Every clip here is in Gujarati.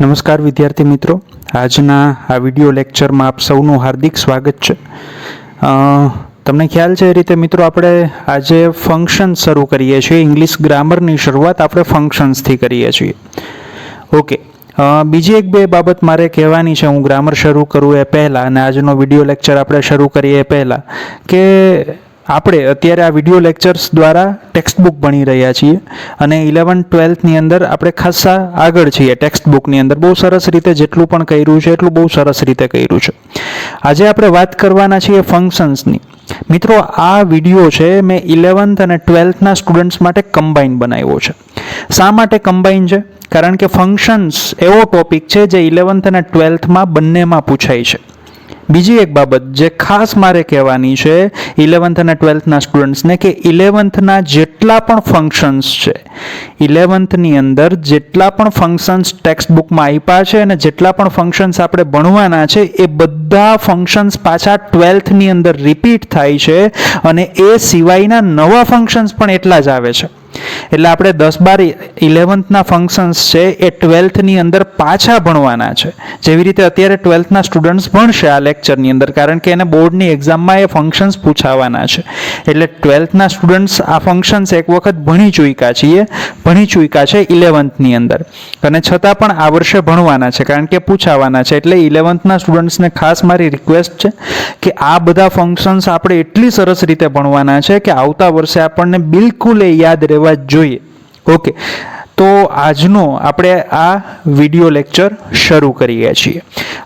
નમસ્કાર વિદ્યાર્થી મિત્રો, આજના આ વિડિયો લેક્ચરમાં આપ સૌનું હાર્દિક સ્વાગત છે. તમને ખ્યાલ છે એ રીતે મિત્રો આપણે આજે ફંક્શન શરૂ કરીએ છીએ. ઇંગ્લિશ ગ્રામરની શરૂઆત આપણે ફંક્શન્સથી કરીએ છીએ. ઓકે, બીજી એક બે બાબત મારે કહેવાની છે હું ગ્રામર શરૂ કરું એ પહેલાં અને આજનો વિડિયો લેક્ચર આપણે શરૂ કરીએ એ પહેલાં કે આપણે અત્યારે આ વિડિયો લેક્ચર્સ દ્વારા ટેક્સ્ટ બુક ભણી રહ્યા છીએ અને 11-12ની અંદર આપણે ખાસા આગળ છીએ. ટેક્સ્ટ બુકની અંદર બહુ સરસ રીતે જેટલું પણ કર્યું છે એટલું બહુ સરસ રીતે કર્યું છે. આજે આપણે વાત કરવાના છીએ ફંક્શન્સની. મિત્રો, આ વિડીયો છે મેં 11th અને 12thના સ્ટુડન્ટ્સ માટે કમ્બાઈન બનાવ્યો છે. શા માટે કમ્બાઈન છે? કારણ કે ફંક્શન્સ એવો ટોપિક છે જે 11th અને 12thમાં બંનેમાં પૂછાય છે. બીજી એક બાબત જે ખાસ મારે કહેવાની છે 11th અને 12thના સ્ટુડન્ટ્સને કે 11thના જેટલા પણ ફંક્શન્સ છે, 11thની અંદર જેટલા પણ ફંક્શન્સ ટેક્સ્ટ બુકમાં આપ્યા છે અને જેટલા પણ ફંક્શન્સ આપણે ભણવાના છે એ બધા ફંક્શન્સ પાછા 12thની અંદર રિપીટ થાય છે અને એ સિવાયના નવા ફંક્શન્સ પણ એટલા જ આવે છે. એટલે આપણે 10-12-11thના ફંક્શન્સ છે એ 12thની અંદર પાછા ભણવાના છે. જેવી રીતે અત્યારે 12thના સ્ટુડન્ટ્સ ભણશે આ લેક્ચરની અંદર, કારણ કે એને બોર્ડની એક્ઝામમાં એ ફંક્શન્સ પૂછાવાના છે. એટલે 12thના સ્ટુડન્ટ્સ આ ફંક્શન્સ એક વખત ભણી ચૂક્યા છે 11thની અંદર, અને છતાં પણ આ વર્ષે ભણવાના છે કારણ કે પૂછાવાના છે. એટલે 11thના સ્ટુડન્ટ્સને ખાસ મારી રિક્વેસ્ટ છે કે આ બધા ફંક્શન્સ આપણે એટલી સરસ રીતે ભણવાના છે કે આવતા વર્ષે આપણને બિલકુલ યાદ રહેવા જોઈએ. ઓકે, તો આજનો આપણે આ વિડિયો લેક્ચર શરૂ કરીએ છીએ.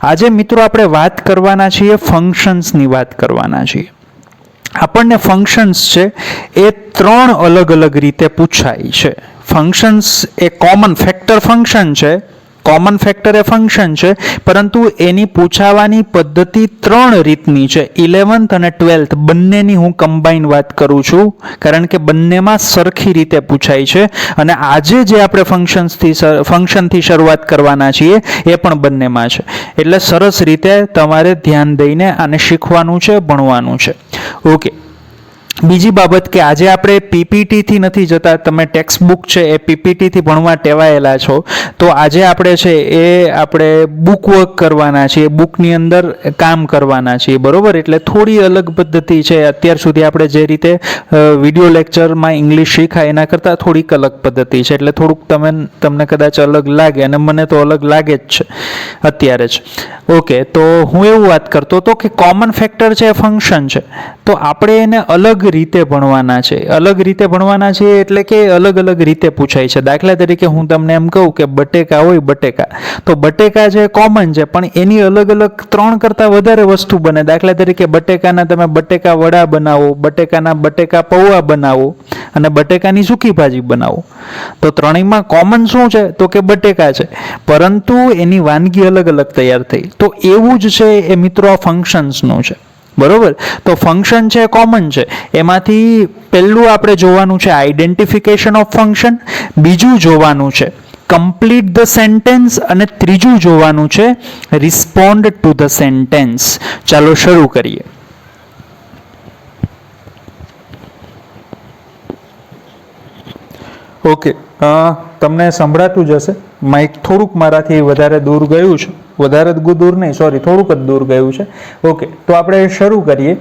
આજે મિત્રો આપણે વાત કરવાના છીએ ફંક્શન્સની વાત કરવાના છીએ. આપણને ફંક્શન્સ છે એ 3 અલગ અલગ રીતે પૂછાય છે. ફંક્શન્સ એ કોમન ફેક્ટર ફંક્શન છે, કોમન ફેક્ટર એ ફંક્શન છે, પરંતુ એની પૂછાવાની પદ્ધતિ 3 રીતની છે. 11th અને 12th બંનેની હું કમ્બાઈન વાત કરું છું કારણ કે બંનેમાં સરખી રીતે પૂછાય છે. અને આજે જે આપણે ફંક્શનથી શરૂઆત કરવાના છીએ એ પણ બંનેમાં છે. એટલે સરસ રીતે તમારે ધ્યાન દઈને આને શીખવાનું છે, ભણવાનું છે. ઓકે, બીજી બાબત કે આજે આપણે પીપીટીથી નથી જતા. તમે ટેક્સ્ટ બુક છે એ પીપીટીથી ભણવા ટેવાયેલા છો, તો આજે આપણે છે એ આપણે બુક વર્ક કરવાના છીએ, બુકની અંદર કામ કરવાના છીએ, બરોબર? એટલે થોડી અલગ પદ્ધતિ છે. અત્યાર સુધી આપણે જે રીતે વિડિયો લેક્ચરમાં ઇંગ્લિશ શીખાય એના કરતાં થોડીક અલગ પદ્ધતિ છે. એટલે થોડુંક તમને કદાચ અલગ લાગે, અને મને તો અલગ લાગે જ છે અત્યારે જ. ઓકે, તો હું એવું વાત કરતો હતો કે કોમન ફેક્ટર છે એ ફંક્શન છે, તો આપણે એને અલગ રીતે ભણવાના છે. અલગ રીતે ભણવાના છે એટલે કે અલગ અલગ રીતે પૂછાય છે. દાખલા તરીકે હું તમને એમ કહું કે બટેકા હોય, બટેકા, તો બટેકા છે કોમન છે, પણ એની અલગ અલગ 3 કરતાં વધારે વસ્તુ બને. દાખલા તરીકે બટેકાના તમે બટેકા વડા બનાવો, બટેકા પૌવા બનાવો અને બટેકાની સૂકી ભાજી બનાવો. તો ત્રણેયમાં કોમન શું છે? તો કે બટેકા છે, પરંતુ એની વાનગી અલગ અલગ તૈયાર થઈ. તો એવું જ છે એ મિત્રો આ ફંક્શન્સનું છે, બરોબર? તો ફંક્શન છે કોમન છે. એમાંથી પહેલું આપણે જોવાનું છે આઈડેન્ટિફિકેશન ઓફ ફંક્શન, બીજું જોવાનું છે કમ્પ્લીટ ધ સેન્ટેન્સ, અને ત્રીજું જોવાનું છે રિસ્પોન્ડ ટુ ધ સેન્ટેન્સ. ચાલો શરૂ કરીએ. ઓકે, તમને સંભળાતું જ હશે. માઇક થોડુંક મારાથી વધારે દૂર ગયું છે, વધારે દૂર નહીં, સોરી, થોડુંક જ દૂર ગયું છે. ઓકે, તો આપણે શરૂ કરીએ.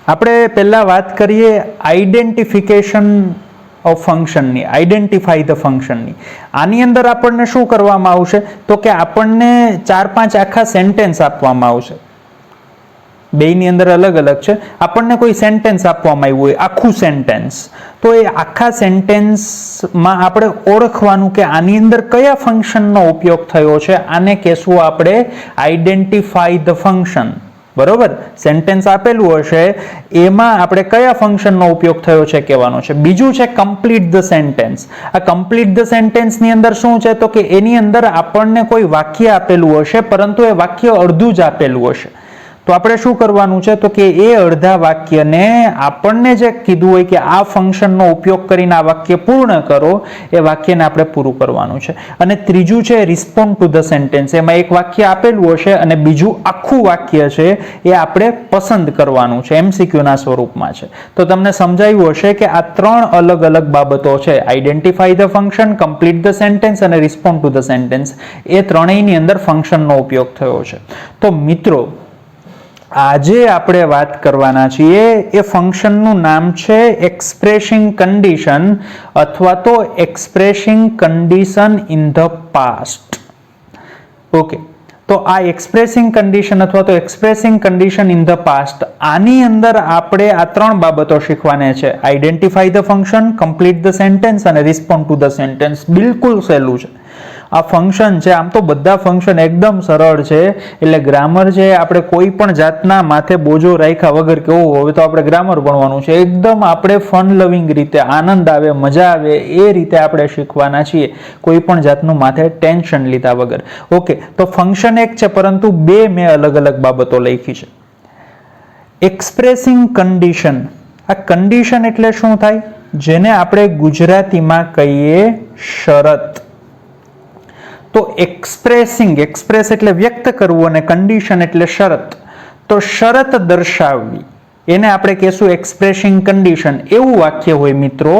આપણે પહેલા વાત કરીએ આઈડેન્ટિફિકેશન ઓફ ફંક્શનની, આઈડેન્ટિફાઈ ધ ફંક્શનની. આની અંદર આપણને શું કરવામાં આવશે? તો કે આપણને 4-5 આખા સેન્ટેન્સ આપવામાં આવશે. બેયની અંદર અલગ અલગ છે. આપણને કોઈ સેન્ટેન્સ આપવામાં આવ્યું હોય, આખું સેન્ટેન્સ, તો એ આખા સેન્ટેન્સમાં આપણે ઓળખવાનું કે આની અંદર કયા ફંક્શનનો ઉપયોગ થયો છે. આને કહેશું આપણે આઈડેન્ટિફાઈ ધ ફંક્શન, બરોબર? સેન્ટેન્સ આપેલું હશે એમાં આપણે કયા ફંક્શનનો ઉપયોગ થયો છે કહેવાનો છે. બીજું છે કમ્પ્લીટ ધ સેન્ટેન્સ. આ કમ્પ્લીટ ધ સેન્ટેન્સની અંદર શું છે? તો કે એની અંદર આપણને કોઈ વાક્ય આપેલું હશે, પરંતુ એ વાક્ય અડધું જ આપેલું હશે. તો આપણે શું કરવાનું છે તો કે એ અડધા વાક્યને આપણને જે કીધું હોય કે આ ફંક્શનનો ઉપયોગ કરીને આ વાક્ય પૂર્ણ કરો, એ વાક્યને આપણે પૂરું કરવાનું છે. અને ત્રીજું છે રિસ્પોન્ડ ટુ ધ સેન્ટેન્સ. એમાં એક વાક્ય આપેલું હશે અને બીજું આખું વાક્ય છે એ આપણે પસંદ કરવાનું છે, MCQ ના સ્વરૂપમાં છે. તો તમને સમજાયું હશે કે આ 3 અલગ અલગ બાબતો છે, identify the function, complete the sentence અને રિસ્પોન્ડ ટુ ધ સેન્ટેન્સ. એ ત્રણેયની અંદર ફંક્શનનો ઉપયોગ થયો છે. તો મિત્રો આજે આપણે વાત કરવાના છીએ એ ફંક્શનનું નામ છે એક્સપ્રેસિંગ કન્ડિશન અથવા તો expressing condition in the past. Okay, તો આ એક્સપ્રેસિંગ કન્ડિશન અથવા તો expressing condition in the past, આની અંદર આપણે આ 3 બાબતો શીખવાને છે, identify the function, complete the sentence અને રિસ્પોન્ડ ટુ ધ સેન્ટેન્સ. બિલકુલ સહેલું છે આ ફંક્શન છે. આમ તો બધા ફંક્શન એકદમ સરળ છે, એટલે ગ્રામર છે આપણે કોઈ પણ જાતના માથે બોજો રાખ્યા વગર કે હવે તો આપણે ગ્રામર ભણવાનું છે, એકદમ આપણે ફન લવિંગ રીતે, આનંદ આવે, મજા આવે એ રીતે આપણે શીખવાના છીએ, કોઈ પણ જાતનું માથે ટેન્શન લીધા વગર. ઓકે, તો ફંક્શન એક છે પરંતુ 2 મેં અલગ અલગ બાબતો લખી છે. એક્સપ્રેસિંગ કન્ડિશન, આ કન્ડિશન એટલે શું થાય, જેને આપણે ગુજરાતીમાં કહીએ શરત. તો એક્સપ્રેસિંગ, એક્સપ્રેસ એટલે વ્યક્ત કરવું અને કન્ડિશન એટલે શરત. તો શરત દર્શાવવી એને આપણે કહેશું એક્સપ્રેસિંગ કન્ડિશન. એવું વાક્ય હોય મિત્રો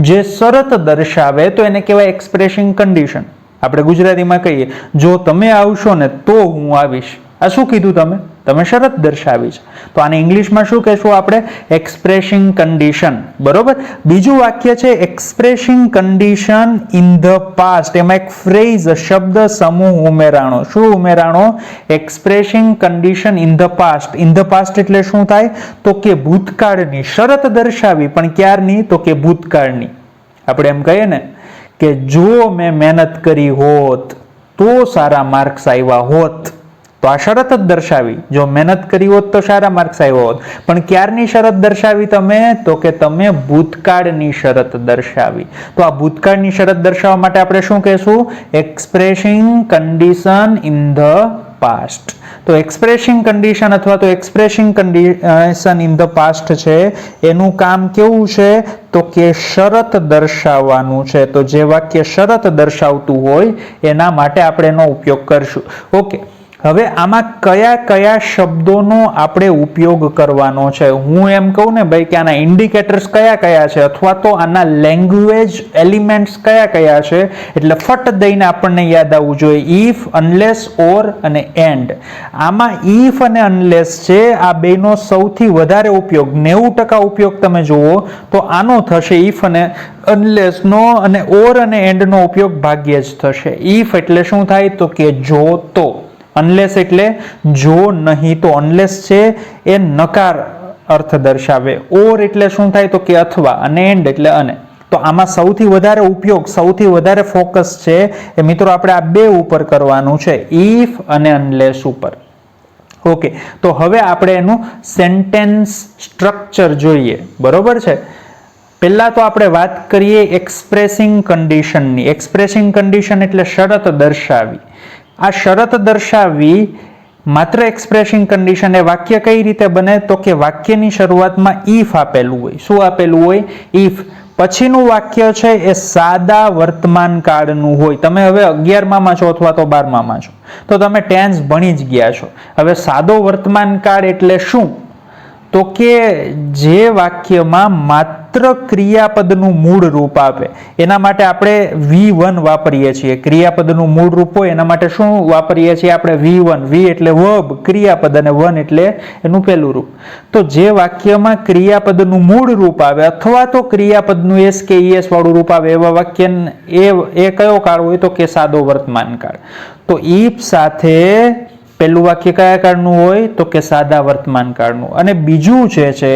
જે શરત દર્શાવે તો એને કહેવાય એક્સપ્રેસિંગ કન્ડિશન. આપણે ગુજરાતીમાં કહીએ જો તમે આવશો ને તો હું આવીશ. આ શું કીધું તમે? તમે શરત દર્શાવી છે. તો આને ઇંગ્લિશમાં શું કહેશું આપણે? Expressing condition. બરોબર. બીજું વાક્ય છે expressing condition in the past. એમાં એક ફ્રેઝ, શબ્દ સમૂહ ઉમેરાણો. શું ઉમેરાણો? Expressing condition in the past. In the past એટલે શું થાય તો કે ભૂતકાળની. શરત દર્શાવી પણ ક્યારની? તો કે ભૂતકાળની. આપણે એમ કહીએ ને કે જો મેં મહેનત કરી હોત તો સારા માર્ક્સ આવ્યા હોત, તો આ શરત જ દર્શાવી. જો મહેનત કરી હોત તો સારા માર્ક્સ આવ્યા હોત. પણ ક્યારની શરત દર્શાવી તમે? તો કે તમે ભૂતકાળની શરત દર્શાવી. તો આ ભૂતકાળની શરત દર્શાવવા માટે આપણે શું કહેશું? Expressing condition in the past. તો એક્સપ્રેસિંગ કન્ડિશન અથવા તો expressing condition in the past છે, એનું કામ કેવું છે તો કે શરત દર્શાવવાનું છે. તો જે વાક્ય શરત દર્શાવતું હોય એના માટે આપણે એનો ઉપયોગ કરશું. ઓકે, હવે આમાં કયા કયા શબ્દોનો આપણે ઉપયોગ કરવાનો છે? હું એમ કહું ને ભાઈ કે આના ઇન્ડિકેટર્સ કયા કયા છે અથવા તો આના લેંગ્વેજ એલિમેન્ટ્સ કયા કયા છે, એટલે ફટ દઈને આપણને યાદ આવવું જોઈએ ઇફ, અનલેસ, ઓર અને એન્ડ. આમાં ઇફ અને અનલેસ છે, આ બેનો સૌથી વધારે ઉપયોગ, 90% ઉપયોગ તમે જુઓ તો આનો થશે, ઇફ અને અનલેસનો, અને ઓર અને એન્ડનો ઉપયોગ ભાગ્યે જ થશે. ઇફ એટલે શું થાય તો કે જો તો, અનલેસ એટલે જો નહીં તો, અનલેસ છે એ નકાર અર્થ દર્શાવે, ઓર એટલે શું થાય તો કે અથવા, અને એન્ડ એટલે અને. તો આમાં સૌથી વધારે ઉપયોગ, સૌથી વધારે ફોકસ છે એ મિત્રો આપણે આ 2 ઉપર કરવાનું છે, ઇફ અને અનલેસ ઉપર. ઓકે, તો હવે આપણે એનું સેન્ટેન્સ સ્ટ્રક્ચર જોઈએ. બરોબર છે. પહેલા તો આપણે વાત કરીએ એક્સપ્રેસિંગ કન્ડિશનની. એક્સપ્રેસિંગ કન્ડિશન એટલે શરત દર્શાવી. આ શરત દર્શાવી માત્ર એક્સપ્રેસિંગ કન્ડિશન. એ વાક્ય કઈ રીતે બને તો કે વાક્યની શરૂઆતમાં ઇફ આપેલું હોય. શું આપેલું હોય? ઇફ. પછીનું વાક્ય છે એ સાદા વર્તમાન કાળનું હોય. તમે હવે 11માં છો અથવા તો 12માં છો તો તમે ટેન્સ ભણી જ ગયા છો. હવે સાદો વર્તમાન કાળ એટલે શું તો કે જે વાક્યમાં માત્ર ક્રિયાપદનું મૂળ રૂપ આપે. એના માટે આપણે V1 વાપરીએ છીએ. ક્રિયાપદનું મૂળ રૂપ હોય એના માટે શું વાપરીએ છીએ આપણે? V1. V એટલે વર્બ, ક્રિયાપદ, અને 1 એટલે એનું પહેલું રૂપ. તો જે વાક્યમાં ક્રિયાપદનું મૂળ રૂપ આવે અથવા તો ક્રિયાપદનું એસ કે ઈએસ વાળું રૂપ આવે એવા વાક્ય એ કયો કાળ હોય તો કે સાદો વર્તમાન કાળ. તો ઇફ સાથે પહેલું વાક્ય કયા કાળનું હોય તો કે સાદા વર્તમાન કાળનું, અને બીજું જે છે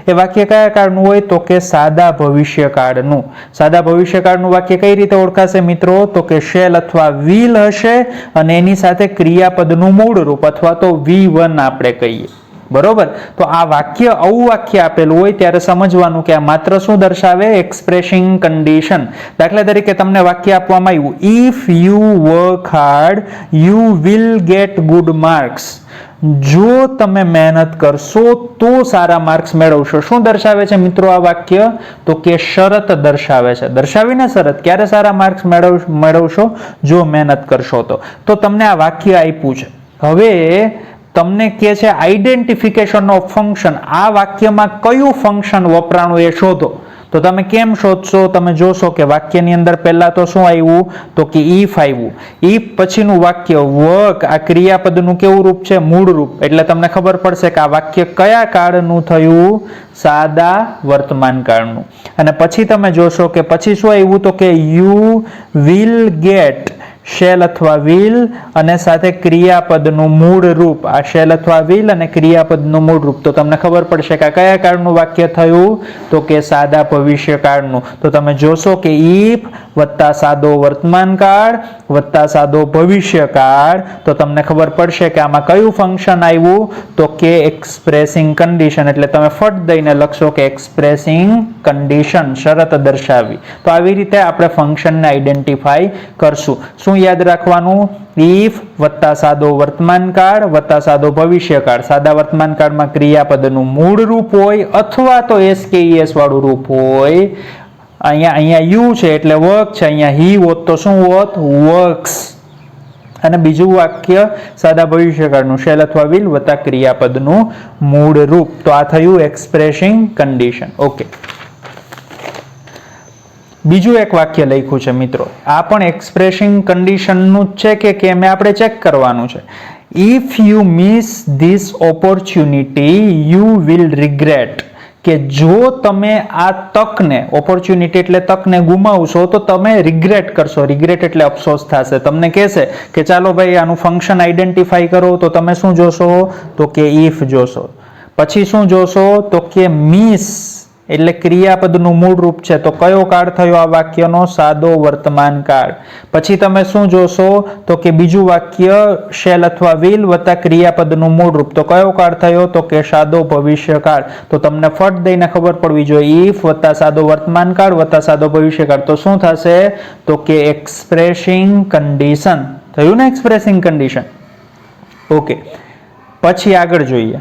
એ વાક્ય કયા કાળનું હોય તો કે સાદા ભવિષ્યકાળનું. સાદા ભવિષ્યકાળનું વાક્ય કઈ રીતે ઓળખાશે મિત્રો તો કે શેલ અથવા વિલ હશે અને એની સાથે ક્રિયાપદનું મૂળ રૂપ અથવા તો V1 આપણે કહીએ. બરોબર. તો આ વાક્ય આવું વાક્ય આપેલું હોય ત્યારે સમજવાનું કે આ માત્ર શું દર્શાવે? Expressing condition. દાખલા તરીકે તમને વાક્ય આપવામાં આવ્યું, if you work hard you will get good marks. જો તમે મહેનત કરશો તો સારા માર્ક્સ મેળવશો. શું દર્શાવે છે મિત્રો આ વાક્ય? તો કે શરત દર્શાવે છે. દર્શાવીને શરત, ક્યારે સારા માર્ક્સ મેળવશો? જો મહેનત કરશો તો તમને આ વાક્ય આપ્યું છે. હવે તમને કહે છે આઈડેન્ટિફિકેશન ઓફ ફંક્શન. આ વાક્યમાં કયું ફંક્શન વપરાણું એ શોધો. તો તમે કેમ શોધશો? તમે જોશો કે વાક્યની અંદર પહેલા તો શું આવ્યું? તો કે ઇફ આવ્યું. ઇફ પછીનું વાક્ય વર્ક, આ ક્રિયાપદનું કેવું રૂપ છે? મૂળ રૂપ. એટલે તમને ખબર પડશે કે આ વાક્ય કયા કાળનું થયું? સાદા વર્તમાન કાળનું. અને પછી તમે જોશો કે પછી શું આવ્યું? તો કે યુ વિલ ગેટ, શેલ અથવા વિલ અને સાથે ક્રિયાપદનું મૂળ રૂપ. આ શેલ અથવા વિલ અને ક્રિયાપદનું મૂળ રૂપ. તો તમને ખબર પડશે કે કયા કાળનું વાક્ય થયું? તો કે સાદા ભવિષ્ય કાળનું. તો તમે જોશો કે ઇફ વત્તા સાદો વર્તમાન કાળ વત્તા સાદો ભવિષ્ય કાળ, તો તમને ખબર પડશે કે આમાં કયું ફંક્શન આવ્યું? તો કે એક્સપ્રેસિંગ કન્ડિશન. એટલે તમે ફટ દઈને લખશો કે એક્સપ્રેસિંગ કન્ડિશન, શરત દર્શાવી. તો આવી રીતે આપણે ફંક્શનને આઈડેન્ટિફાઈ કરશું. શું યાદ રાખવાનું? ઇફ વત્તા સાદો વર્તમાન કાળ વત્તા સાદો ભવિષ્ય કાળ. સાદા વર્તમાન કાળમાં ક્રિયાપદનું મૂળ રૂપ હોય અથવા તો એસકેઈએસ વાળું રૂપ હોય. અહીંયા યુ છે એટલે વર્ક છે, અહીંયા હી હોત તો શું હોત? વર્ક્સ. અને બીજું વાક્ય સાદા ભવિષ્યકાળનું શેલ અથવા વિલ વત્તા ક્રિયાપદનું મૂળ રૂપ. તો આ થયું એક્સપ્રેસિંગ કન્ડિશન. ઓકે, બીજું એક વાક્ય લખ્યું છે મિત્રો. આ પણ એક્સપ્રેસિંગ કન્ડિશનનું જ છે કે કેમ એ આપણે ચેક કરવાનું છે. If you miss this opportunity you will regret. કે જો તમે આ તકને, ઓપોર્ચ્યુનિટી એટલે તકને ગુમાવશો તો તમે રિગ્રેટ કરશો. રિગ્રેટ એટલે અફસોસ થશે. તમને કહેશે કે ચાલો ભાઈ આનું ફંક્શન આઈડેન્ટિફાઈ કરો, તો તમે શું જોશો? તો કે ઇફ જોશો. પછી શું જોશો? તો કે મિસ એટલે ક્રિયાપદનું મૂળ રૂપ છે. તો કયો કાળ થયો આ વાક્યનો? સાદો વર્તમાન કાળ. પછી તમે શું જોશો? તો કે બીજું વાક્ય શેલ અથવા વિલ વત્તા ક્રિયાપદનું મૂળ રૂપ. તો કયો કાળ થયો? તો કે સાદો ભવિષ્ય કાળ. તો તમને ફટ દઈને ખબર પડવી જોઈએ, ઇફ વત્તા સાદો વર્તમાન કાળ વત્તા સાદો ભવિષ્ય કાળ. તો શું થશે? તો કે એક્સપ્રેસિંગ કન્ડિશન. થયું ને એક્સપ્રેસિંગ કન્ડિશન? ઓકે, પછી આગળ જોઈએ.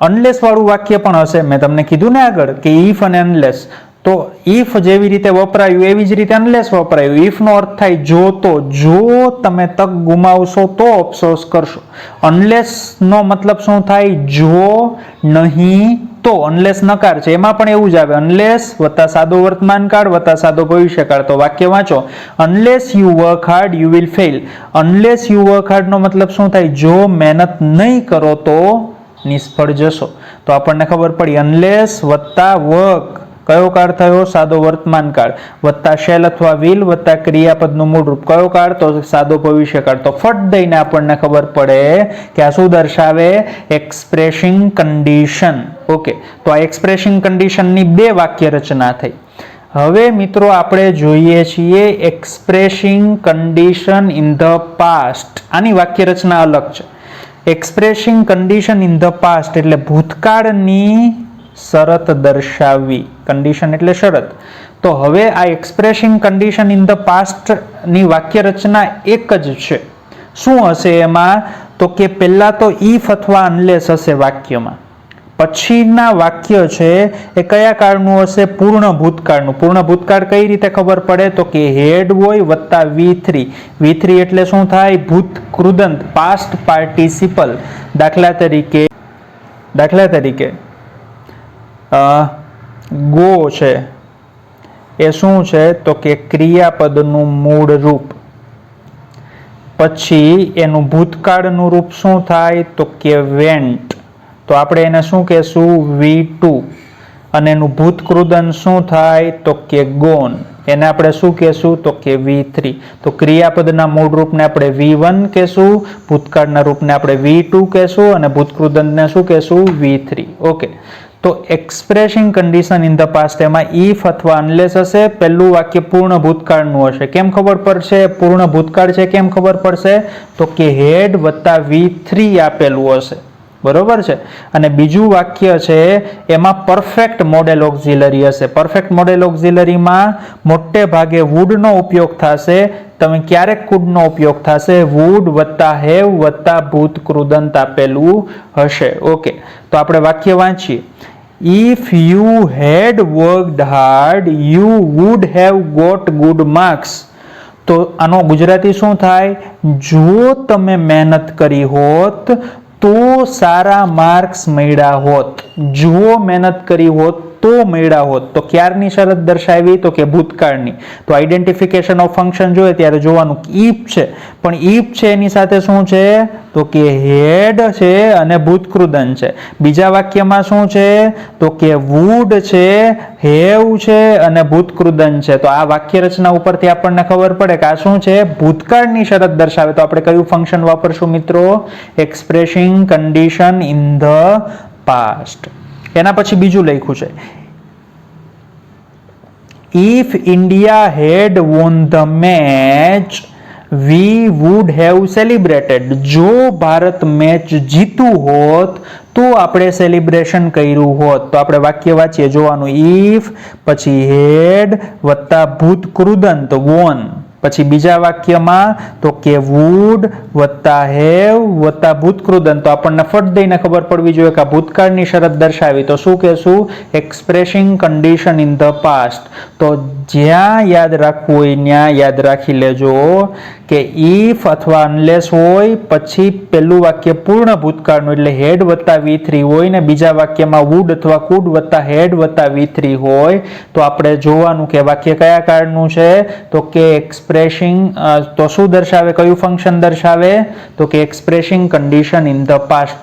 અનલેસ વાળું વાક્ય પણ હશે. મેં તમને કીધું ને આગળ કે ઇફ અને અનલેસ. તો ઇફ જેવી રીતે વપરાયું એવી જ રીતે અનલેસ વપરાયું. ઇફ નો અર્થ થાય જો તો. જો તમે તક ગુમાવશો તો અફસોસ કરશો. અનલેસ નો મતલબ શું થાય? જો, નહીં, તો. અનલેસ નકાર છે, એમાં પણ એવું જ આવે. અનલેસ વત્તા સાદો વર્તમાન કાળ વત્તા સાદો ભવિષ્ય કાળ. તો વાક્ય વાંચો. Unless you work hard you will fail. Unless you work hard નો મતલબ શું થાય? જો મહેનત નહીં કરો તો નિષ્ફળ જશો. તો આપણને ખબર પડી અનલેસ વત્તા વર્ક કયો કાળ થયો? સાદો વર્તમાન કાળ વત્તા શેલ અથવા વિલ વત્તા ક્રિયાપદનું મૂળ રૂપ. કયો કાળ? તો સાદો ભવિષ્ય કાળ. તો ફટ દઈને આપણને ખબર પડે કે આ શું દર્શાવે? Expressing condition. ઓકે, તો આ એક્સપ્રેસિંગ કન્ડિશનની બે વાક્ય રચના થઈ. હવે મિત્રો આપણે જોઈએ છીએ expressing condition in the past. આની વાક્ય રચના અલગ છે. Expressing condition in the past એટલે ભૂતકાળની શરત દર્શાવવી. કન્ડિશન એટલે શરત. તો હવે આ expressing condition in the past ની વાક્ય રચના એક જ છે. શું હશે એમાં? તો કે પહેલા તો ઇફ અથવા અનલેસ હશે વાક્યમાં. પછીના વાક્ય છે એ કયા કાળનું હશે? પૂર્ણ ભૂતકાળનું. પૂર્ણ ભૂતકાળ કઈ રીતે ખબર પડે? તો કે હેડ હોય વત્તા V3. V3 એટલે શું થાય? ભૂત કૃદંત, પાસ્ટ પાર્ટિસિપલ. દાખલા તરીકે ગો છે એ શું છે? તો કે ક્રિયાપદનું મૂળ રૂપ. પછી એનું ભૂતકાળનું રૂપ શું થાય? તો કે વેન્ટ. તો આપણે એને શું કહેશું? V2. અને એનું ભૂતકૃદન શું થાય? તો કે ગોન. એને આપણે શું કહેશું? તો કે V3. તો ક્રિયાપદના મૂળ રૂપને આપણે V1 કહેશું, ભૂતકાળના રૂપને આપણે V2 કહેશું અને ભૂતકૃદનને શું કહેશું? V3. ઓકે, તો expressing condition in the past એમાં ઇફ અથવા અનલેસ હશે. પહેલું વાક્ય પૂર્ણ ભૂતકાળનું હશે. કેમ ખબર પડશે પૂર્ણ ભૂતકાળ છે? કેમ ખબર પડશે? તો કે હેડ વત્તા V3 આપેલું હશે. બરોબર છે. અને બીજું વાક્ય છે એમાં પરફેક્ટ મોડેલ ઓક્ઝિલરી હશે. પરફેક્ટ મોડેલ ઓક્ઝિલરીમાં મોટે ભાગે વુડનો ઉપયોગ થશે. તમે ક્યારેક કુડનો ઉપયોગ થશે. વુડ વત્તા હેવ વત્તા ભૂત કૃદંત આપેલું હશે. ઓકે, તો આપણે વાક્ય વાંચીએ. If you had worked hard you would have got good marks. તો આનો ગુજરાતી શું થાય? જો તમે મહેનત કરી હોત તો સારા માર્ક્સ મળ્યા હોત. જો મહેનત કરી હોત તો મળ્યા હોત. તો ક્યારની શરત દર્શાવી? તો કે ભૂતકાળની. તો આઈડેન્ટિફિકેશન ઓફ ફંક્શન જોઈએ ત્યારે જોવાનું ઇફ છે, પણ ઇફ છે એની સાથે શું છે? તો કે હેડ છે અને ભૂતકૃદંત છે. બીજા વાક્યમાં શું છે? તો કે વુડ છે, હેવ છે અને ભૂતકૃદંત છે. તો આ વાક્ય રચના ઉપરથી આપણને ખબર પડે કે આ શું છે? ભૂતકાળની શરત દર્શાવે. તો આપણે કયું ફંક્શન વાપરશું મિત્રો? Expressing condition in the past. એના પછી બીજું લખ્યું છે if India had won the match we would have celebrated. જો ભારત મેચ જીતું હોત તો આપણે સેલિબ્રેશન કર્યું હોત. તો આપણે વાક્ય વાંચીએ જોવાનું ઇફ પછી હેડ વત્તા ભૂતકૃદંત વોન. પછી બીજા વાક્યમાં તો કે વુડ વત્તા હેવ વત્તા ભૂતકૃદંત. તો આપણને ફટ દઈને ખબર પડવી જોઈએ કે આ ભૂતકાળની શરત દર્શાવી. તો શું કહેશું? Expressing condition in the past. તો જ્યાં યાદ રાખવું હોય ત્યાં યાદ રાખી લેજો કે ઇફ અથવા અનલેસ હોય પછી પહેલું વાક્ય પૂર્ણ ભૂતકાળનું એટલે હેડ વત્તા V3 હોય ને બીજા વાક્યમાં વુડ અથવા કુડ વત્તા હેડ વત્તા V3 હોય. તો આપણે જોવાનું કે વાક્ય કયા કાળનું છે? તો કે એક્સપ્રેસિંગ. તો શું દર્શાવે? કયું ફંક્શન દર્શાવે? તો કે expressing condition in the past.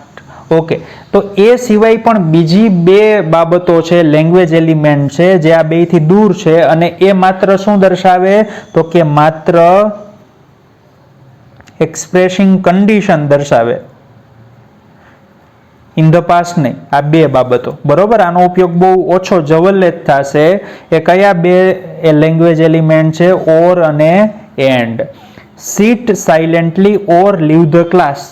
Okay, તો એ સિવાય પણ બીજી બે બાબતો છે, લેંગ્વેજ એલિમેન્ટ છે જે આ બેથી દૂર છે અને એ માત્ર શું દર્શાવે? તો કે માત્ર એક્સપ્રેસિંગ કન્ડિશન દર્શાવે, ઇન ધ પાસ્ટ નહીં. આ બે બાબતો બરોબર. આનો ઉપયોગ બહુ ઓછો જવલ્લે જ થશે. એ કયા બે લેંગ્વેજ એલિમેન્ટ છે? ઓર અને and. Sit silently or leave the class.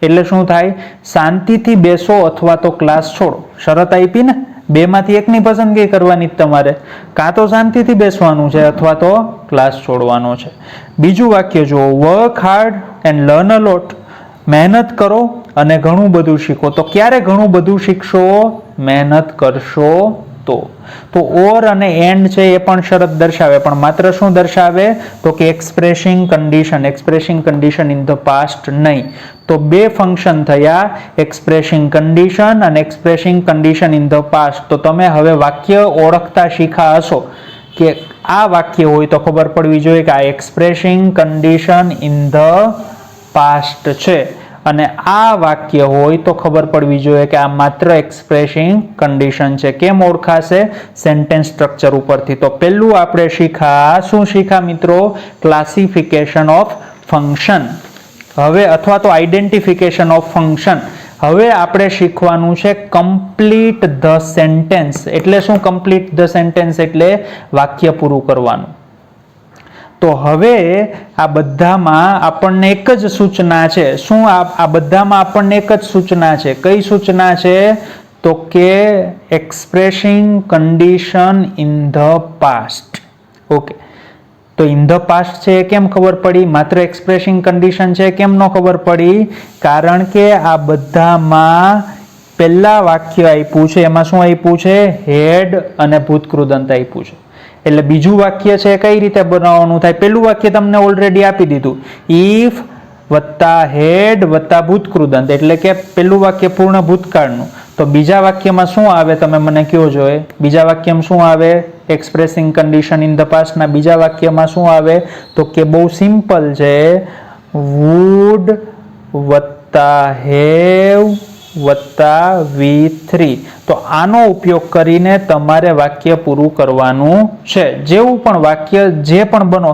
એટલે શું થાય? શાંતિથી બેસો અથવા તો ક્લાસ છોડો. શરત આપી ને, બેમાંથી એકની પસંદગી કરવાની તમારે. કાં તો શાંતિથી બેસવાનું છે અથવા તો ક્લાસ છોડવાનો છે. બીજું વાક્ય જો work hard and learn a lot. મહેનત કરો અને ઘણું બધું શીખો. તો ક્યારે ઘણું બધું શીખશો? મહેનત કરશો તો. તો ઓર અને એન્ડ છે એ પણ શરત દર્શાવે, પણ માત્ર શું દર્શાવે? તો કે expressing condition. Expressing condition in the past નહીં. તો બે ફંક્શન થયા, એક્સપ્રેસિંગ કન્ડિશન અને expressing condition in the past. તો તમે હવે વાક્ય ઓળખતા શીખા હશો કે આ વાક્ય હોય તો ખબર પડવી જોઈએ કે આ expressing condition in the past છે અને આ વાક્ય હોય તો ખબર પડવી જોઈએ કે આ માત્ર એક્સપ્રેસિંગ કન્ડિશન છે. કેમ ઓળખાશે? સેન્ટેન્સ સ્ટ્રક્ચર ઉપરથી. તો પહેલું આપણે શીખા, શું શીખા મિત્રો? Classification of function. હવે અથવા તો આઈડેન્ટિફિકેશન ઓફ ફંક્શન. હવે આપણે શીખવાનું છે કમ્પ્લીટ ધ સેન્ટેન્સ. એટલે શું કમ્પ્લીટ ધ સેન્ટેન્સ? એટલે વાક્ય પૂરું કરવાનું. તો હવે આ બધામાં આપણને એક જ સૂચના છે. શું? આ બધામાં આપણને એક જ સૂચના છે. કઈ સૂચના છે? તો કે expressing condition in the past. Okay, તો ઇન ધ પાસ્ટ છે કેમ ખબર પડી? માત્ર એક્સપ્રેસિંગ કન્ડિશન છે કેમ ન ખબર પડી? કારણ કે આ બધામાં પહેલા વાક્ય આપ્યું છે એમાં શું આપ્યું છે? હેડ અને ભૂતકૃદંત આપ્યું છે. એટલે બીજું વાક્ય છે કઈ રીતે બનાવવાનું થાય? પહેલું વાક્ય તમને ઓલરેડી આપી દીધું, ઇફ વત્તા હેડ વત્તા ભૂતકૃદંત. એટલે કે પહેલું વાક્ય પૂર્ણ ભૂતકાળનું. તો બીજા વાક્યમાં શું આવે? તમે મને કહો જોઈએ. બીજા વાક્યમાં શું આવે? એક્સપ્રેસિંગ કન્ડિશન ઇન ધ પાસ્ટના બીજા વાક્યમાં શું આવે? તો કે બહુ સિમ્પલ છે, વુડ વત્તા હેવ વત્તા V3. તો આનો ઉપયોગ કરીને તમારે વાક્ય પૂરું કરવાનું છે. જેવું પણ વાક્ય જે પણ બનો,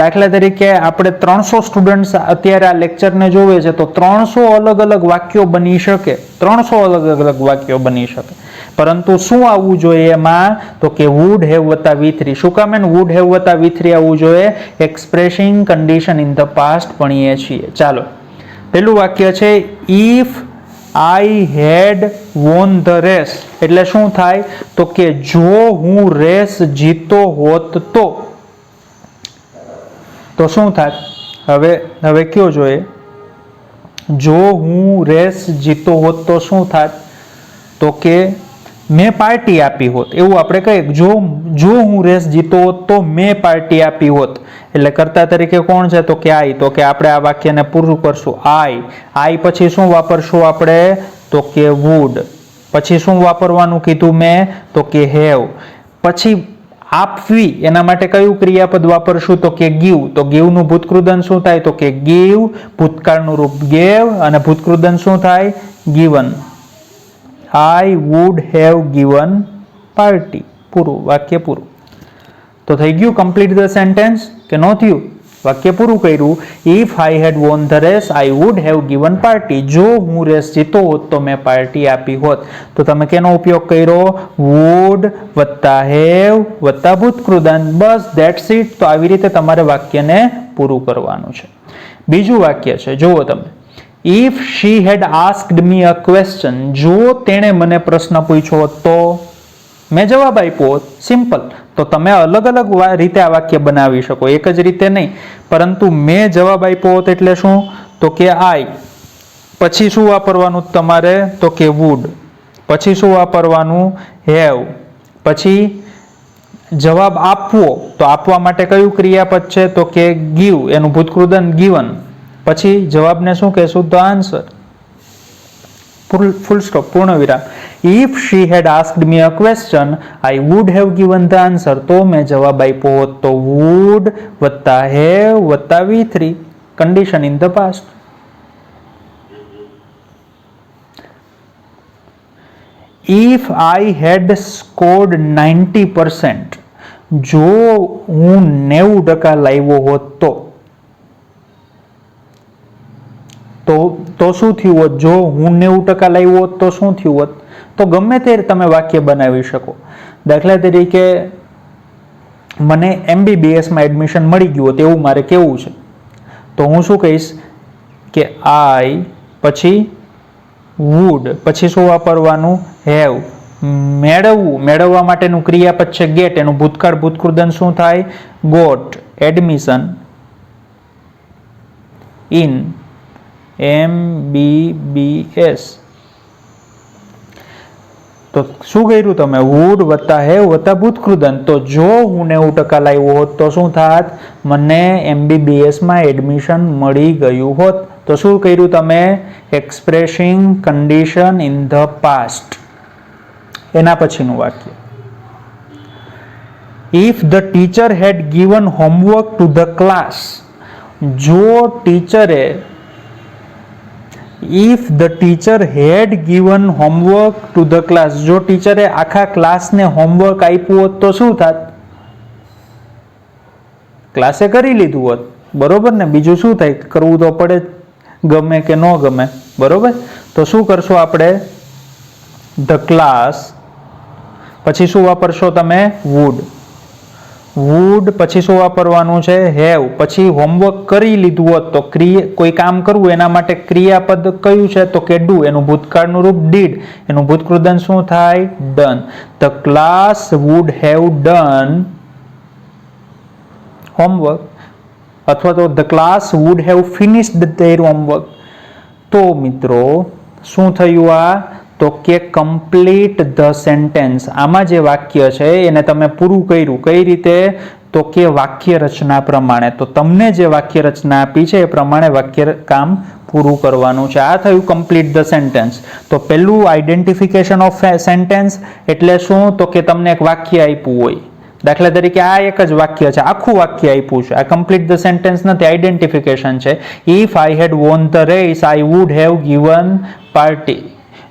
દાખલા તરીકે આપણે 300 સ્ટુડન્ટ્સ અત્યારે આ લેક્ચરને જોવે છે, તો 300 અલગ અલગ વાક્યો બની શકે, 300 અલગ અલગ વાક્યો બની શકે. પરંતુ શું આવવું જોઈએ એમાં? તો કે would have વત્તા V3. શું કામ એને would have વત્તા V3 આવવું જોઈએ? Expressing condition in the past ભણીએ છીએ. ચાલો, પેલું વાક્ય છે if I had won the race. એટલે શું થાય? તો કે જો હું રેસ જીતો હોત તો શું થાય? હવે કયો જોઈએ? જો હું રેસ જીતો હોત તો શું થાત? તો કે મેં પાર્ટી આપી હોત. એવું આપણે કહીએ, જો હું રેસ જીતો હોત તો મેં પાર્ટી આપી હોત. એટલે કર્તા તરીકે કોણ છે? તો કે I. તો કે આપણે આ વાક્યને પૂરું કરશું. I પછી શું વાપરશું આપણે? તો કે would. પછી શું વાપરવાનું કીધું મેં? તો કે have. પછી આપવી, એના માટે કયું ક્રિયાપદ વાપરશું? તો કે give. તો give નું ભૂતકૃદન શું થાય? તો કે give. ભૂતકાળનું રૂપ gave અને ભૂતકૃદન શું થાય? given. I would have given party. પૂરું, વાક્ય પૂરું. તો થઈ ગયું કમ્પ્લીટ ધ સેન્ટેન્સ કે ન થયું? વાક્ય પૂરું કર્યું. If I had won the race, I would have given party. જો હું રેસ જીતો હોત તો મેં પાર્ટી આપી હોત. તો તમે કેનો ઉપયોગ કર્યો? would વત્તા have વત્તા ભૂતકૃદન. બસ, ધેટ્સ ઇટ. તો આવી રીતે તમારે વાક્યને પૂરું કરવાનું છે. બીજું વાક્ય છે, જુઓ તમે. If she had asked me a question. જો તેણે મને પ્રશ્ન પૂછ્યો હોત તો મેં જવાબ આપ્યો હોત. સિમ્પલ. તો તમે અલગ અલગ રીતે આ વાક્ય બનાવી શકો, એક જ રીતે નહીં. પરંતુ મેં જવાબ આપ્યો હોત એટલે શું? તો કે I. પછી શું વાપરવાનું તમારે? તો કે would. પછી શું વાપરવાનું? have. પછી જવાબ આપવો, તો આપવા માટે કયું ક્રિયાપદ છે? તો કે give. એનું ભૂતકૃદન given. પછી જવાબને શું કહેશું? The answer. ફૂલ સ્ટોપ, પૂર્ણ વિરામ. If she had asked me a question, I would have given the answer. તો મેં જવાબ આપ્યો હોત તો would વત્તા have વત્તા V3. Condition in the past. If I had scored 90%. જો હું 90% લાવ્યો હોત તો શું થયું હોત? જો હું 90% લાવ્યો હોત તો શું થયું હોત? તો ગમે તે તમે વાક્ય બનાવી શકો. દાખલા તરીકે મને MBBS માં એડમિશન મળી ગયું હોત એવું મારે કેવું છે, તો હું શું કહીશ? કે I પછી would, પછી શું વાપરવાનું? have. મેળવવા માટેનું ક્રિયાપદ છે get. એનું ભૂતકાળ ભૂતકૃદન શું થાય? got. Admission in MBBS. તો શું કર્યું તમે? would વત્તા have વત્તા ભૂતકૃદન. તો જો હું 90% લાવ્યો હોત તો શું થાત? મને MBBS માં એડમિશન મળી ગયું હોત. તો શું કર્યું તમે? Expressing condition in the past. એના પછીનું વાક્ય. If the teacher had given homework to the class. જો ટીચરે If the teacher had given homework to the class. જો ટીચરે આખા ક્લાસને હોમવર્ક આપ્યું હોત તો શું થાત? ક્લાસે કરી લીધું હોત. બરોબર ને? બીજું શું થાય? કરવું તો પડે, ગમે કે ન ગમે. બરોબર? તો શું કરશો આપણે? the class. પછી શું વાપરશો તમે? would. પછી શું વાપરવાનું છે? have. પછી હોમવર્ક કરી લીધું હોત તો કોઈ કામ કરવું એના માટે ક્રિયાપદ કયું છે? તો કે do. એનું ભૂતકાળનું રૂપ did. એનું ભૂતકૃદન શું થાય? done. The class would have done homework. અથવા તો the class would have finished their homework. તો મિત્રો શું થયું? આ તો કે કમ્પ્લીટ ધ સેન્ટેન્સ. આમાં જે વાક્ય છે એને તમે પૂરું કર્યું. કઈ રીતે? તો કે વાક્ય રચના પ્રમાણે. તો તમને જે વાક્ય રચના આપી છે એ પ્રમાણે વાક્ય કામ પૂરું કરવાનું છે. આ થયું કમ્પ્લીટ ધ સેન્ટેન્સ. તો પહેલું આઈડેન્ટિફિકેશન ઓફ સેન્ટેન્સ એટલે શું? તો કે તમને એક વાક્ય આપ્યું હોય, દાખલા તરીકે આ એક જ વાક્ય છે, આખું વાક્ય આપ્યું છે. આ કમ્પ્લીટ ધ સેન્ટેન્સ નથી, આઈડેન્ટિફિકેશન છે. If I had won the race, I would have given party.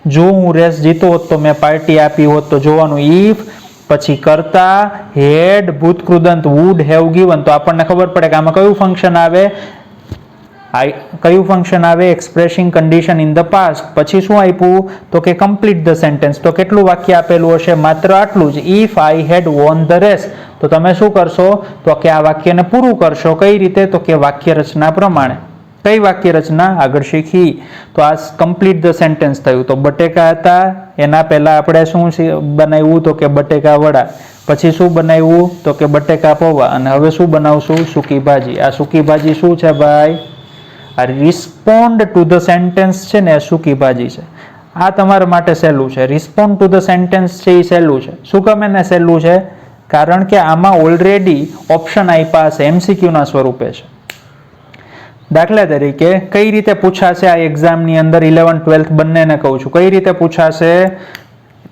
જો હું રેસ જીતો હોત તો મેં પાર્ટી આપી હોત, તો જોવાનું ઇફ પછી કરતા હેડ ભૂતકૃદંત વુડ હેવ ગીવન, તો આપણને ખબર પડે કે આમાં કયું ફંક્શન આવે, કયું ફંક્શન આવે, expressing condition in the past. પછી શું આપ્યું તો કે કમ્પ્લીટ ધ સેન્ટેન્સ. તો કેટલું વાક્ય આપેલું હશે? માત્ર આટલું જ, if I had won the race. તો તમે શું કરશો તો કે આ વાક્યને પૂરું કરશો. કઈ રીતે? તો કે વાક્ય રચના પ્રમાણે. કઈ વાક્ય રચના? આગળ શીખી. તો આ કમ્પ્લીટ ધ સેન્ટેન્સ થયું. તો બટેકા હતા, એના પહેલા આપણે શું બનાવ્યું તો કે બટેકા વડા. પછી શું બનાવ્યું તો કે બટેકા પૌવા. અને હવે શું બનાવશું? સૂકી ભાજી. આ સૂકી ભાજી શું છે ભાઈ? આ રિસ્પોન્ડ ટુ ધ સેન્ટેન્સ છે ને, સૂકી ભાજી છે. આ તમારા માટે સહેલું છે. રિસ્પોન્ડ ટુ ધ સેન્ટેન્સ છે એ સહેલું છે. શું કામ એને સહેલું છે? કારણ કે આમાં ઓલરેડી ઓપ્શન આપ્યા છે, એમસીક્યુના સ્વરૂપે છે. દાખલા તરીકે કઈ રીતે પૂછાશે આ એક્ઝામની અંદર? 11 12 બંનેને કહું છું, કઈ રીતે પૂછાશે?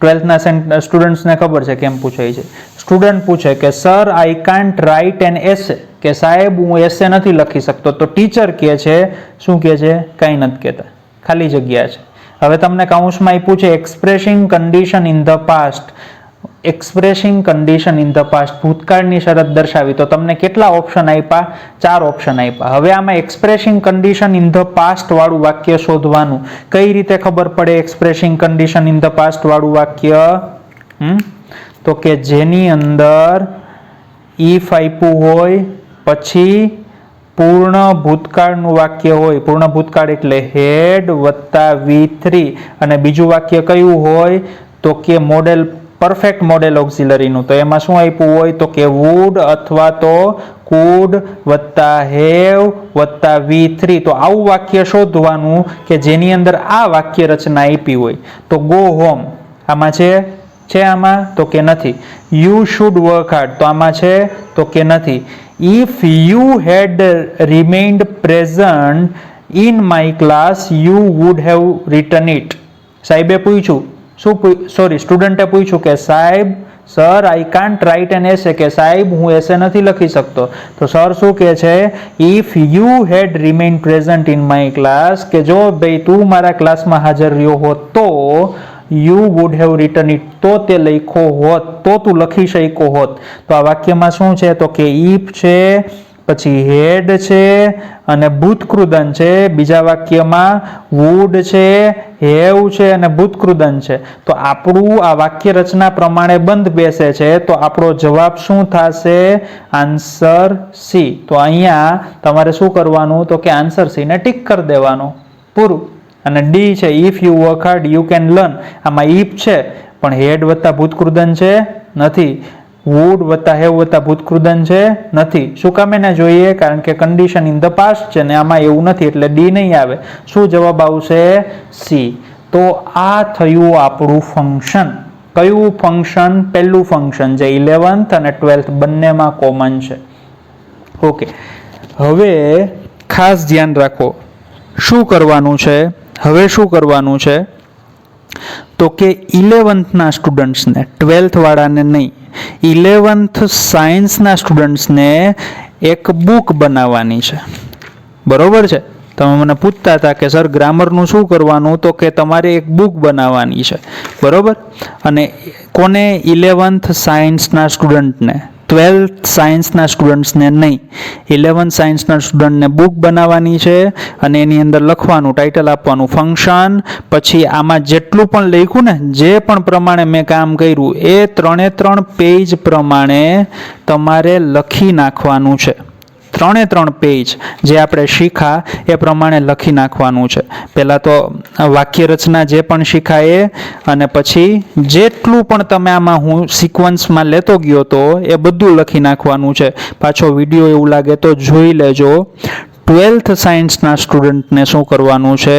12ના સ્ટુડન્ટ્સને ખબર છે કેમ પૂછાય છે. સ્ટુડન્ટ પૂછે કે sir I can't write an essay, કે સાહેબ હું એસે નથી લખી શકતો. તો ટીચર કહે છે, શું કહે છે? કાંઈ નથી કહેતા, ખાલી જગ્યા છે. હવે તમને કાઉન્સમાં આપ્યું છે expressing condition in the past. Expressing condition in the past, ભૂતકાળની શરત દર્શાવી. તો તમને કેટલા ઓપ્શન આપ્યા? 4 ઓપ્શન આપ્યા. હવે આમાં expressing condition in the past વાળું વાક્ય શોધવાનું. કઈ રીતે ખબર પડે expressing condition in the past વાળું વાક્ય? તો કે જેની અંદર ઇફ આપ્યું હોય, પછી પૂર્ણ ભૂતકાળનું વાક્ય હોય. પૂર્ણ ભૂતકાળ એટલે હેડ વત્તા V3, અને બીજું વાક્ય કયું હોય તો કે મોડેલ, પરફેક્ટ મોડેલ ઓક્સિલરીનું. તો એમાં શું આપ્યું હોય તો કે વુડ અથવા તો કુડ વત્તા હેવ વત્તા V3. તો આવું વાક્ય શોધવાનું કે જેની અંદર આ વાક્ય રચના આપી હોય. તો ગો હોમ આમાં છે આમાં તો કે નથી. યુ શુડ વર્ક હાર્ડ, તો આમાં છે તો કે નથી. If you had remained present in my class you would have written it. સાહેબે પૂછ્યું, સ્ટુડન્ટે પૂછ્યું કે સાહેબ sir I can't write an essay, કે સાહેબ હું એસે નથી લખી શકતો. તો સર શું કહે છે? If you had remained present in my class, કે જો ભાઈ તું મારા ક્લાસમાં હાજર રહ્યો હોત તો you would have written it, તો તે લખ્યો હોત, તો તું લખી શક્યો હોત. તો આ વાક્યમાં શું છે તો કે ઇફ છે, પછી હેડ છે અને ભૂતકૃદન છે. બીજા વાક્યમાં વુડ છે, હેવ છે અને ભૂતકૃદન છે. તો આપણું આ વાક્ય રચના પ્રમાણે બંધ બેસે છે. તો આપણો જવાબ શું થશે? Answer C. તો અહીંયા તમારે શું કરવાનું તો કે આન્સર સી ને ટીક કરી દેવાનું, પૂરું. અને ડી છે if you work hard you can learn. આમાં ઇફ છે પણ હેડ વત્તા ભૂતકૃદન છે નથી. વુડ વત્તા હેવ વત્તા ભૂતકૃદન છે નથી. શું કામ એને જોઈએ? કારણ કે કન્ડિશન ઇન ધ પાસ્ટ છે ને આમાં એવું નથી, એટલે ડી નહીં આવે. શું જવાબ આવશે? સી. તો આ થયું આપણું ફંક્શન. કયું ફંક્શન? પહેલું ફંક્શન જે 11th અને 12th બંનેમાં કોમન છે. ઓકે, હવે ખાસ ધ્યાન રાખો શું કરવાનું છે. હવે શું કરવાનું છે તો કે 11thના સ્ટુડન્ટ્સને, 12th વાળાને નહીં, 11th સાયન્સના સ્ટુડન્ટ્સને એક બુક બનાવવાની છે. બરોબર છે? તમે મને પૂછતા હતા કે સર ગ્રામરનું શું કરવાનું, તો કે તમારે એક બુક બનાવવાની છે. બરોબર? અને કોને? 11th સાયન્સના સ્ટુડન્ટને, 12th સાયન્સના સ્ટુડન્ટ્સને નહીં. 11th સાયન્સના સ્ટુડન્ટને બુક બનાવવાની છે અને એની અંદર લખવાનું, ટાઇટલ આપવાનું ફંક્શન. પછી આમાં જેટલું પણ લખ્યું ને, જે પણ પ્રમાણે મેં કામ કર્યું એ 3 પેજ પ્રમાણે તમારે લખી નાખવાનું છે. 3 પેજ જે આપણે શીખા એ પ્રમાણે લખી નાખવાનું છે. પહેલાં તો વાક્ય રચના જે પણ શીખાય અને પછી જેટલું પણ તમે આમાં હું સિક્વન્સમાં લેતો ગયો તો એ બધું લખી નાખવાનું છે. પાછો વિડીયો એવું લાગે તો જોઈ લેજો. 12th સાયન્સના સ્ટુડન્ટને શું કરવાનું છે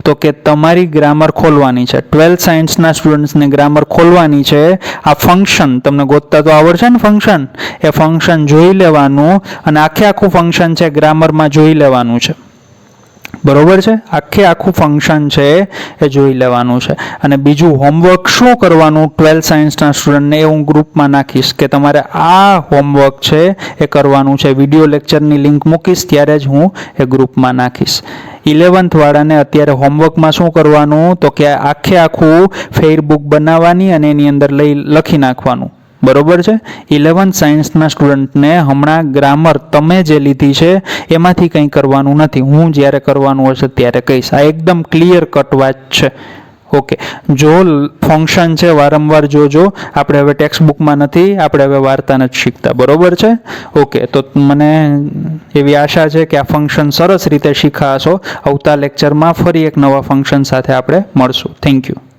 તો કે તમારી ગ્રામર ખોલવાની છે. 12th સાયન્સના સ્ટુડન્ટ્સને ગ્રામર ખોલવાની છે. આ ફંક્શન તમને ગોતતા તો આવડશે ને, ફંક્શન, એ ફંક્શન જોઈ લેવાનું અને આખું ફંક્શન છે ગ્રામરમાં જોઈ લેવાનું છે. બરોબર છે? આખું ફંક્શન છે એ જોઈ લેવાનું છે. અને બીજું હોમવર્ક શું કરવાનું 12th સાયન્સના સ્ટુડન્ટને એ હું ગ્રુપમાં નાખીશ કે તમારે આ હોમવર્ક છે એ કરવાનું છે. વિડીયો લેક્ચરની લિંક મૂકીશ ત્યારે જ હું એ ગ્રુપમાં નાખીશ. 11th વાળાને અત્યારે હોમવર્કમાં શું કરવાનું તો કે આખું ફેરબુક બનાવવાની અને એની અંદર લખી નાખવાનું. બરોબર છે. 11th સાયન્સના સ્ટુડન્ટને હમણાં ગ્રામર તમે જે લીધી છે એમાંથી કંઈ કરવાનું નથી. હું જ્યારે કરવાનું હશે ત્યારે કહીશ. આ એકદમ ક્લિયર કટ વાત છે. ઓકે, જો ફંક્શન છે વારંવાર જોજો. આપણે હવે ટેક્સ્ટ બુકમાં નથી, આપણે હવે વાર્તા નથી શીખતા. બરોબર છે. ઓકે, તો મને એવી આશા છે કે આ ફંક્શન સરસ રીતે શીખાશો. આવતા લેક્ચરમાં ફરી એક નવા ફંક્શન સાથે આપણે મળશું. Thank you.